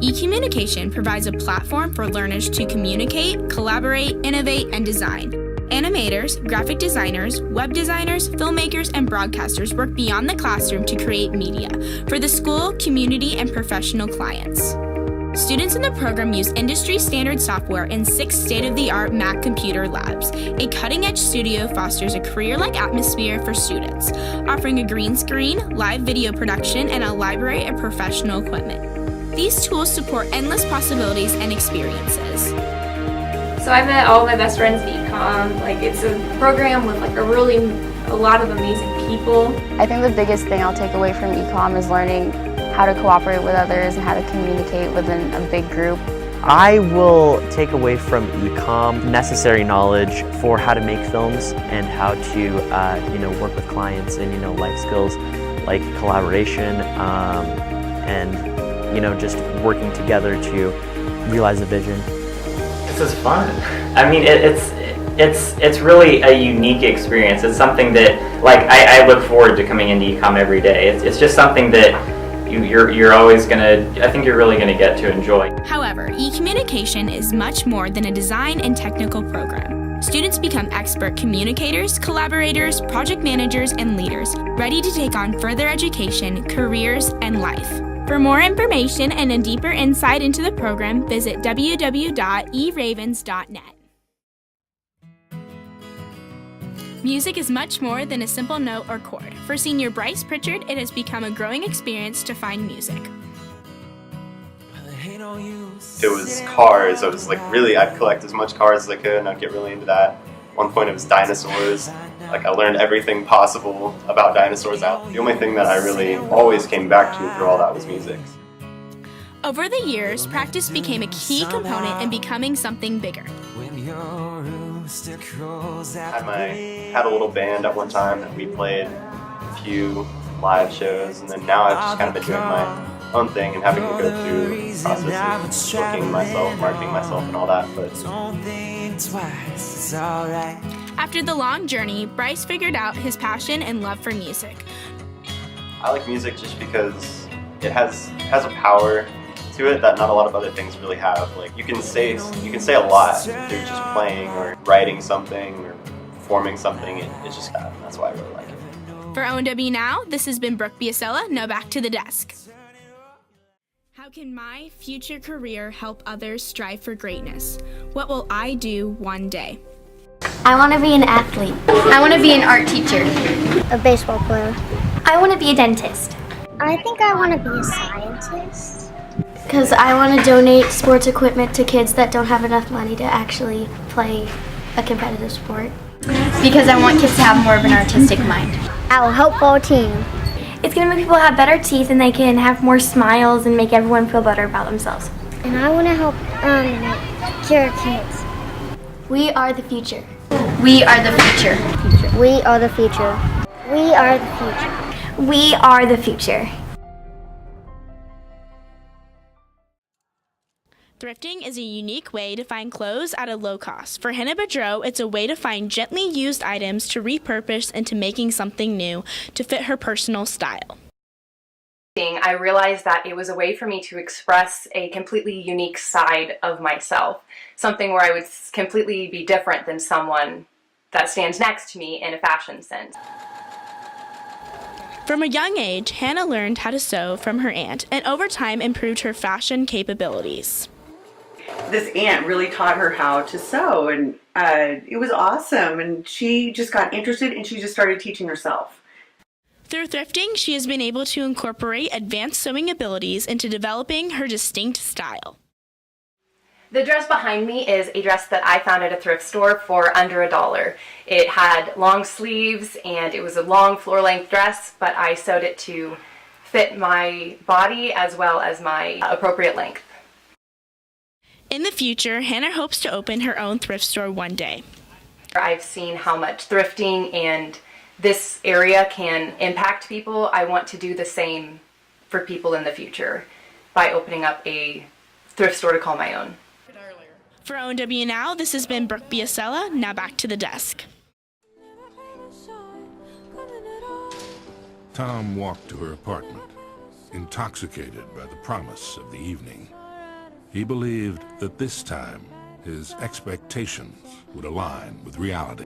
E-communication provides a platform for learners to communicate, collaborate, innovate, and design. Animators, graphic designers, web designers, filmmakers, and broadcasters work beyond the classroom to create media for the school, community, and professional clients. Students in the program use industry-standard software in 6 state-of-the-art Mac computer labs. A cutting-edge studio fosters a career-like atmosphere for students, offering a green screen, live video production, and a library of professional equipment. These tools support endless possibilities and experiences. So I met all my best friends at E-comm. It's a program with a lot of amazing people. I think the biggest thing I'll take away from E-comm is learning how to cooperate with others and how to communicate within a big group. I will take away from E-comm necessary knowledge for how to make films and how to work with clients and life skills like collaboration and just working together to realize a vision. This is fun. I mean, it's really a unique experience. It's something that I look forward to coming into E-comm every day. It's just something that you're always I think you're really gonna get to enjoy. However, e-communication is much more than a design and technical program. Students become expert communicators, collaborators, project managers, and leaders, ready to take on further education, careers, and life. For more information and a deeper insight into the program, visit www.eravens.net. Music is much more than a simple note or chord. For senior Bryce Pritchard, it has become a growing experience to find music. It was cars. I'd collect as much cars as I could, and I'd get really into that. At one point it was dinosaurs. I learned everything possible about dinosaurs out. The only thing that I really always came back to through all that was music. Over the years, practice became a key component in becoming something bigger. I had a little band at one time that we played a few live shows, and then now I've just kind of been doing my own thing and having to go through the process of booking myself, marketing myself, and all that. But after the long journey, Bryce figured out his passion and love for music. I like music just because it has a power to it that not a lot of other things really have. You can say a lot through just playing or writing something or performing something. It's just that, and that's why I really like it. For ONW Now, this has been Brooke Biasella. Now back to the desk. How can my future career help others strive for greatness? What will I do one day? I want to be an athlete. I want to be an art teacher. A baseball player. I want to be a dentist. I think I want to be a scientist. Because I want to donate sports equipment to kids that don't have enough money to actually play a competitive sport. Because I want kids to have more of an artistic mind. I will help our team. It's going to make people have better teeth and they can have more smiles and make everyone feel better about themselves. And I want to help cure kids. We are the future. We are the future. We are the future. We are the future. We are the future. Thrifting is a unique way to find clothes at a low cost. For Hannah Bedreau, it's a way to find gently used items to repurpose into making something new to fit her personal style. I realized that it was a way for me to express a completely unique side of myself, something where I would completely be different than someone that stands next to me in a fashion sense. From a young age, Hannah learned how to sew from her aunt and over time improved her fashion capabilities. This aunt really taught her how to sew, and it was awesome, and she just got interested and she just started teaching herself. Through thrifting, she has been able to incorporate advanced sewing abilities into developing her distinct style. The dress behind me is a dress that I found at a thrift store for under $1. It had long sleeves and it was a long floor-length dress, but I sewed it to fit my body as well as my appropriate length. In the future, Hannah hopes to open her own thrift store one day. I've seen how much thrifting and this area can impact people. I want to do the same for people in the future by opening up a thrift store to call my own. For ONW Now, this has been Brooke Biasella. Now back to the desk. Tom walked to her apartment, intoxicated by the promise of the evening. He believed that this time his expectations would align with reality.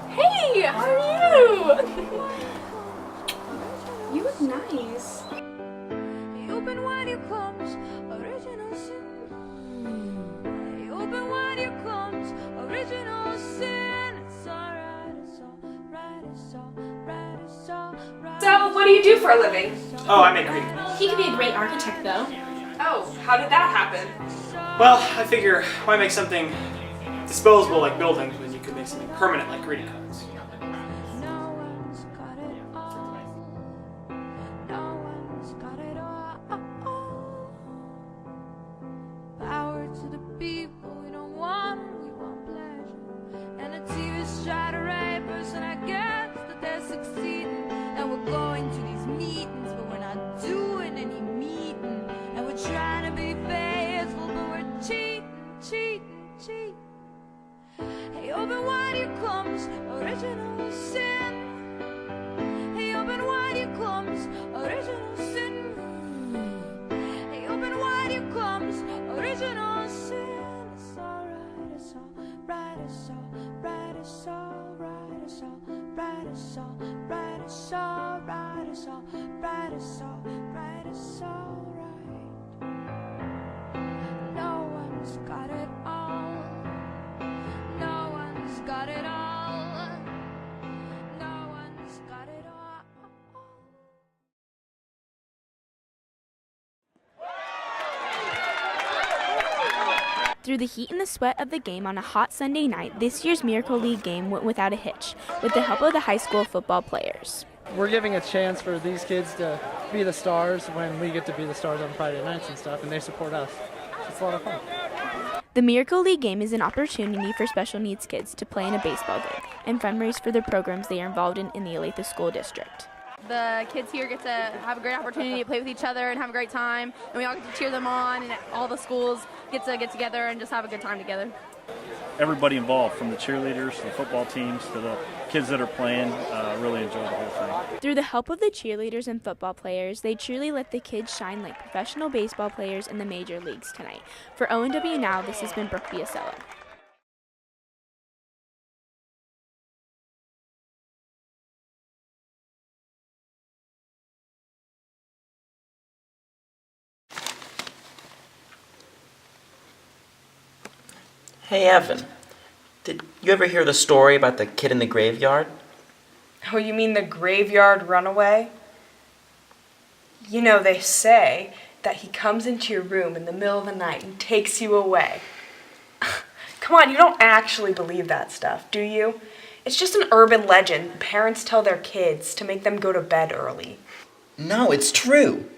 Hey, how are you? You look nice. Open wide your comes, original sin. Open wide your comes, original sin. It's alright, it's alright, it's alright, it's alright. So, what do you do for a living? Oh, I make greeting cards. He could be a great architect, though. Oh, how did that happen? Well, I figure why make something disposable like buildings when you could make something permanent like greeting cards. No one's got it all. No one's got it all. Power to the people, we don't want it, we want pleasure. And the TV's try to rape us, and I guess that they're succeeding. And we're going to these meetings, but we're not doing any meeting. And we're trying to be faithful, but we're cheating, cheating, cheating. Hey, open wide your comes, original sin. Hey, open wide your comes, original sin. Hey, open wide your comes, original sin. It's alright, it's alright, it's alright, it's alright, it's alright, it's alright, it's alright, it's alright, it's alright, it's alright. No one's got it all. No one's got it all. No one's got it all. Through the heat and the sweat of the game on a hot Sunday night, this year's Miracle League game went without a hitch, with the help of the high school football players. We're giving a chance for these kids to be the stars when we get to be the stars on Friday nights and stuff, and they support us. It's a lot of fun. The Miracle League game is an opportunity for special needs kids to play in a baseball game and fundraise for the programs they are involved in the Olathe School District. The kids here get to have a great opportunity to play with each other and have a great time, and we all get to cheer them on, and all the schools get to get together and just have a good time together. Everybody involved, from the cheerleaders to the football teams to the kids that are playing, really enjoy the whole thing. Through the help of the cheerleaders and football players, they truly let the kids shine like professional baseball players in the major leagues tonight. For ONW Now, this has been Brooke Biasello. Hey Evan, did you ever hear the story about the kid in the graveyard? Oh, you mean the graveyard runaway? You know, they say that he comes into your room in the middle of the night and takes you away. Come on, you don't actually believe that stuff, do you? It's just an urban legend parents tell their kids to make them go to bed early. No, it's true.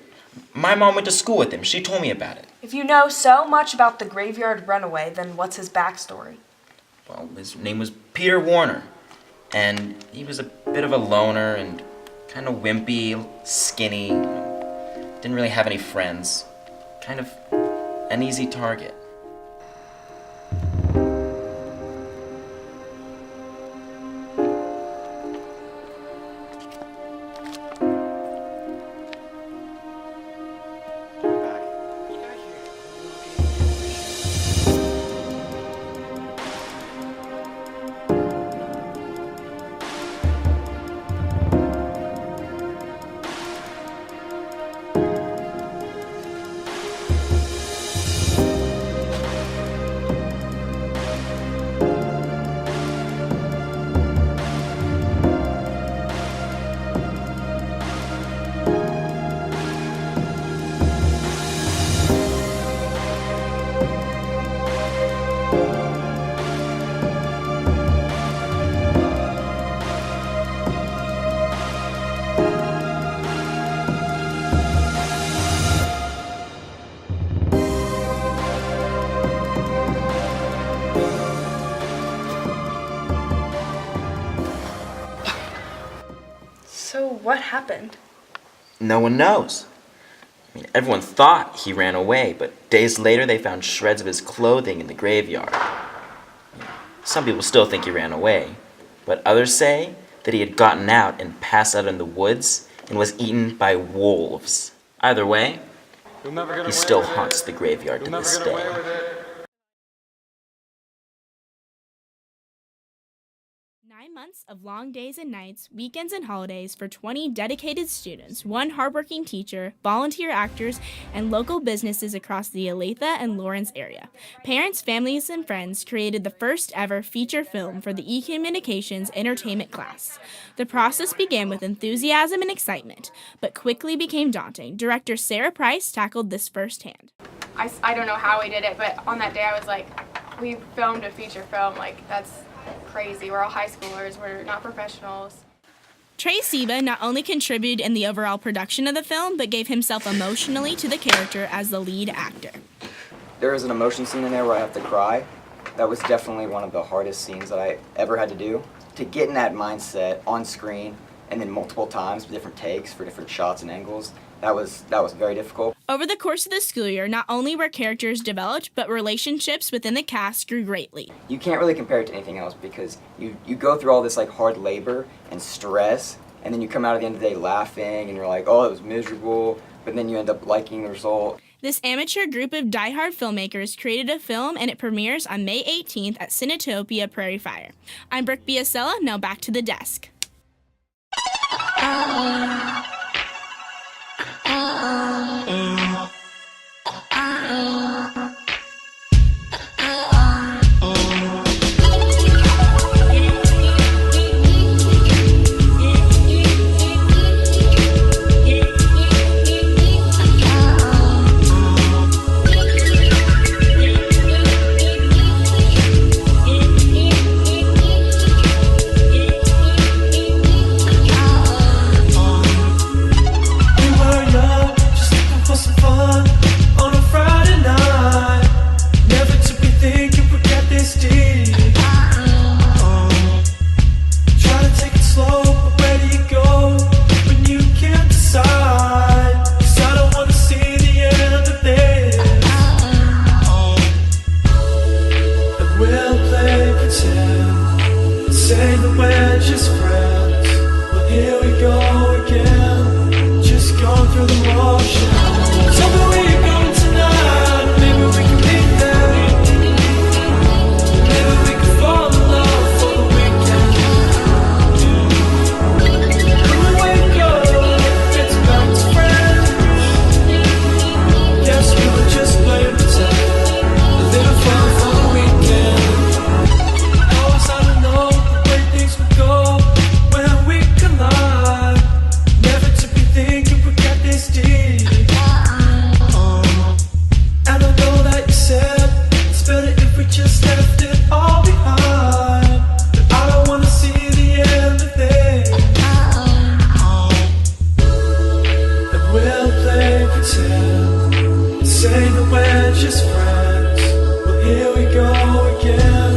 My mom went to school with him. She told me about it. If you know so much about the graveyard runaway, then what's his backstory? Well, his name was Peter Warner. And he was a bit of a loner and kind of wimpy, skinny. Didn't really have any friends. Kind of an easy target. So what happened? No one knows. I mean, everyone thought he ran away, but days later they found shreds of his clothing in the graveyard. Some people still think he ran away, but others say that he had gotten out and passed out in the woods and was eaten by wolves. Either way, he still haunts the graveyard to this day. 9 months of long days and nights, weekends and holidays for 20 dedicated students, one hardworking teacher, volunteer actors, and local businesses across the Olathe and Lawrence area. Parents, families, and friends created the first ever feature film for the E-Communications entertainment class. The process began with enthusiasm and excitement, but quickly became daunting. Director Sarah Price tackled this firsthand. I don't know how we did it, but on that day I was like, we filmed a feature film, like that's crazy. We're all high schoolers, we're not professionals. Trey Siba not only contributed in the overall production of the film, but gave himself emotionally to the character as the lead actor. There is an emotion scene in there where I have to cry. That was definitely one of the hardest scenes that I ever had to do. To get in that mindset on screen and then multiple times with different takes for different shots and angles, that was very difficult. Over the course of the school year, not only were characters developed, but relationships within the cast grew greatly. You can't really compare it to anything else because you go through all this like hard labor and stress, and then you come out at the end of the day laughing and you're like, oh, it was miserable, but then you end up liking the result. This amateur group of diehard filmmakers created a film, and it premieres on May 18th at Cinetopia Prairie Fire. I'm Brooke Biasella, now back to the desk. Say that we're just friends. Well, here we go again. Just going through the motions. So where are you going tonight? Maybe we can meet there. Maybe we can fall in love for the weekend. When we wake up, it's back to friends. Guess we were just playing pretend. A little fun for the weekend. Say that we're just friends. Well, here we go again.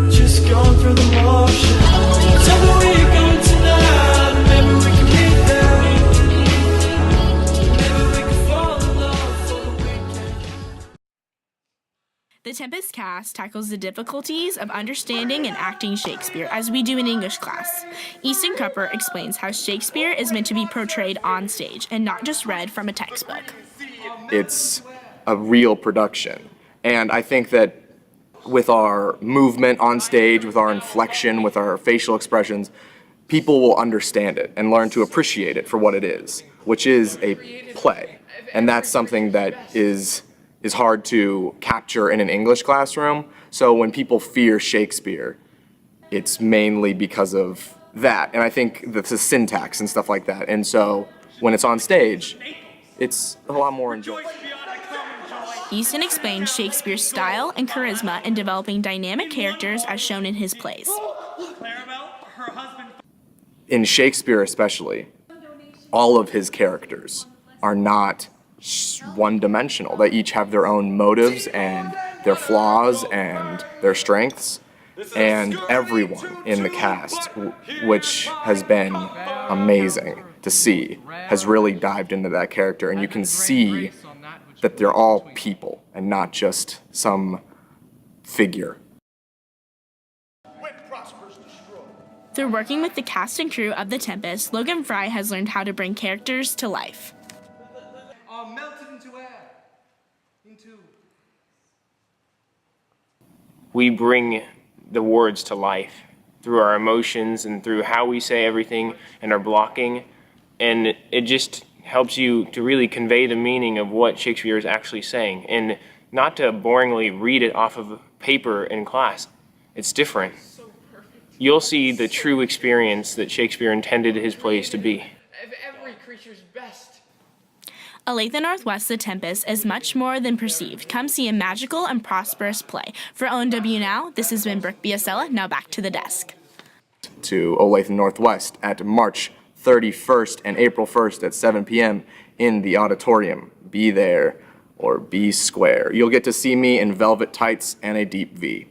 Just going through the motions. Tell me where you're going tonight. Maybe we can meet there. Maybe we can fall in love for the weekend. The Tempest cast tackles the difficulties of understanding and acting Shakespeare, as we do in English class. Easton Cupper explains how Shakespeare is meant to be portrayed on stage and not just read from a textbook. It's a real production. And I think that with our movement on stage, with our inflection, with our facial expressions, people will understand it and learn to appreciate it for what it is, which is a play. And that's something that is hard to capture in an English classroom. So when people fear Shakespeare, it's mainly because of that. And I think the syntax and stuff like that. And so when it's on stage, it's a lot more enjoyable. Easton explains Shakespeare's style and charisma in developing dynamic characters as shown in his plays. In Shakespeare especially, all of his characters are not one-dimensional. They each have their own motives and their flaws and their strengths. And everyone in the cast, which has been amazing to see, has really dived into that character, and you can see that they're all people and not just some figure. Through working with the cast and crew of The Tempest, Logan Fry has learned how to bring characters to life. Are melted into air. We bring the words to life through our emotions and through how we say everything and our blocking, and it just helps you to really convey the meaning of what Shakespeare is actually saying, and not to boringly read it off of paper in class. It's different. You'll see the true experience that Shakespeare intended his plays to be. Every creature's best. Olathe Northwest The Tempest is much more than perceived. Come see a magical and prosperous play. For ONW Now, this has been Brooke Biasella. Now back to the desk. To Olathe Northwest at March 31st and April 1st at 7 p.m. in the auditorium. Be there or be square. You'll get to see me in velvet tights and a deep V.